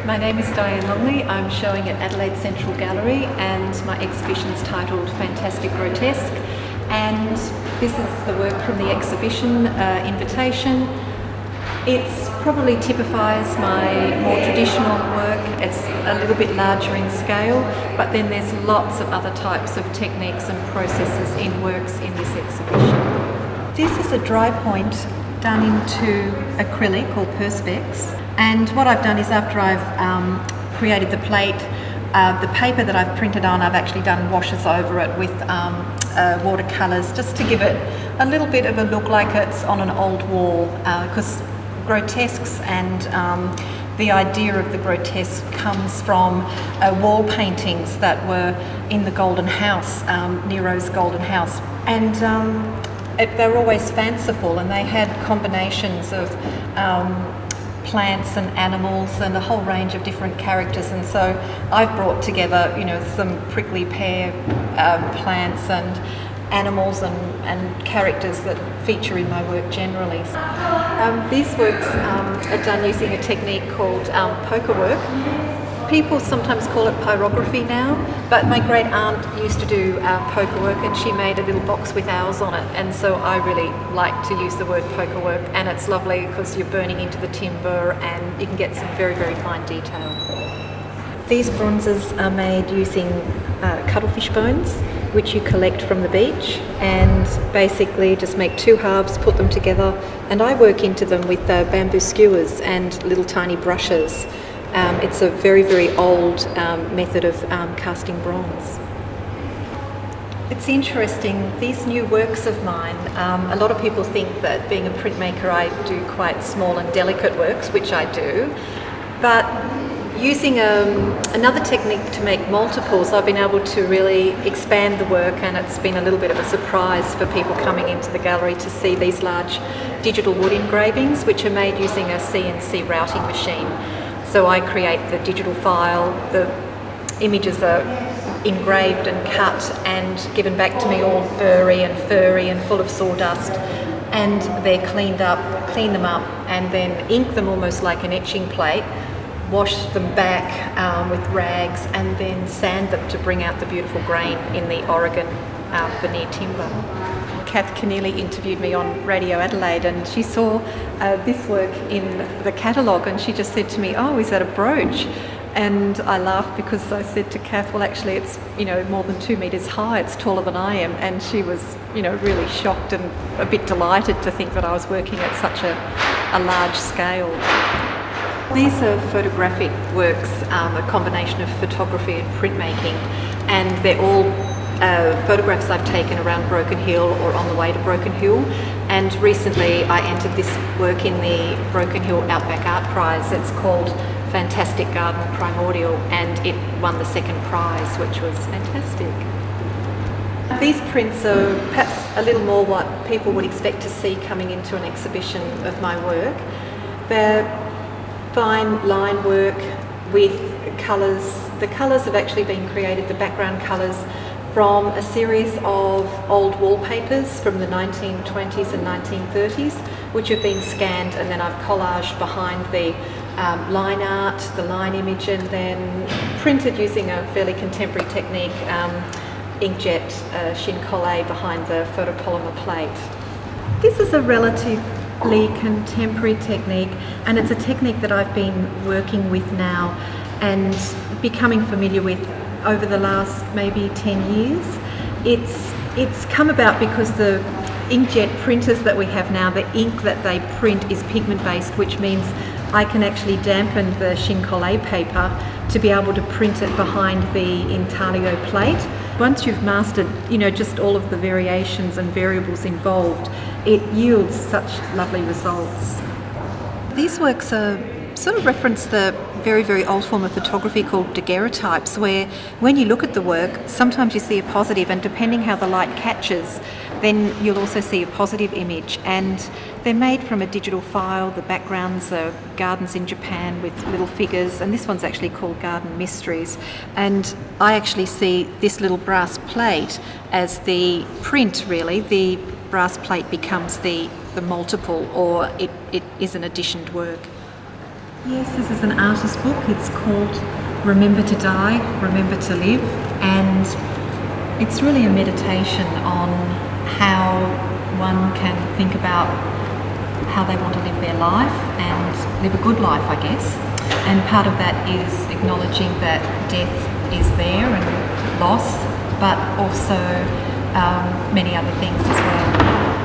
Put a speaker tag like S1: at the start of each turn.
S1: My name is Diane Longley. I'm showing at Adelaide Central Gallery and my exhibition is titled Fantastic Grotesque, and this is the work from the exhibition invitation. It probably typifies my more traditional work. It's a little bit larger in scale, but then there's lots of other types of techniques and processes in works in this exhibition. This is a dry point done into acrylic or perspex, and what I've done is after I've created the plate, the paper that I've printed on, I've actually done washes over it with watercolours just to give it a little bit of a look like it's on an old wall, because grotesques and the idea of the grotesque comes from wall paintings that were in the Golden House, Nero's Golden House, and they were always fanciful, and they had combinations of plants and animals and a whole range of different characters. And so I've brought together, some prickly pear plants and animals and characters that feature in my work generally. These works are done using a technique called poker work. People sometimes call it pyrography now, but my great aunt used to do poker work, and she made a little box with owls on it, and so I really like to use the word poker work, and it's lovely because you're burning into the timber and you can get some very, very fine detail. These bronzes are made using cuttlefish bones, which you collect from the beach, and basically just make two halves, put them together, and I work into them with bamboo skewers and little tiny brushes. It's a very, very old method of casting bronze. It's interesting, these new works of mine, a lot of people think that being a printmaker I do quite small and delicate works, which I do, but using another technique to make multiples, I've been able to really expand the work, and it's been a little bit of a surprise for people coming into the gallery to see these large digital wood engravings, which are made using a CNC routing machine. So I create the digital file, the images are engraved and cut and given back to me all burry and furry and full of sawdust, and they're clean them up and then ink them almost like an etching plate, wash them back with rags, and then sand them to bring out the beautiful grain in the Oregon veneer timber. Kath Keneally interviewed me on Radio Adelaide, and she saw this work in the catalogue, and she just said to me, "Oh, is that a brooch?" And I laughed because I said to Kath, "Well, actually, it's more than 2 metres high. It's taller than I am." And she was really shocked and a bit delighted to think that I was working at such a large scale. These are photographic works, a combination of photography and printmaking, and they're all photographs I've taken around Broken Hill or on the way to Broken Hill, and recently I entered this work in the Broken Hill Outback Art Prize. It's called Fantastic Garden Primordial, and it won the second prize, which was fantastic. These prints are perhaps a little more what people would expect to see coming into an exhibition of my work. They're fine line work with colours. The colours have actually been created, the background colours, from a series of old wallpapers from the 1920s and 1930s, which have been scanned, and then I've collaged behind the line art, the line image, and then printed using a fairly contemporary technique, inkjet shin colle behind the photopolymer plate. This is a relatively contemporary technique, and it's a technique that I've been working with now and becoming familiar with over the last maybe 10 years. It's come about because the inkjet printers that we have now, the ink that they print is pigment based, which means I can actually dampen the shin colle paper to be able to print it behind the intaglio plate. Once you've mastered, just all of the variations and variables involved, it yields such lovely results. These works are sort of reference the very, very old form of photography called daguerreotypes, where when you look at the work, sometimes you see a positive, and depending how the light catches, then you'll also see a positive image. And they're made from a digital file. The backgrounds are gardens in Japan with little figures, and this one's actually called Garden Mysteries. And I actually see this little brass plate as the print, really. The brass plate becomes the multiple, or it is an additioned work. Yes, this is an artist book. It's called Remember to Die, Remember to Live, and it's really a meditation on how one can think about how they want to live their life and live a good life, I guess. And part of that is acknowledging that death is there and loss, but also many other things as well.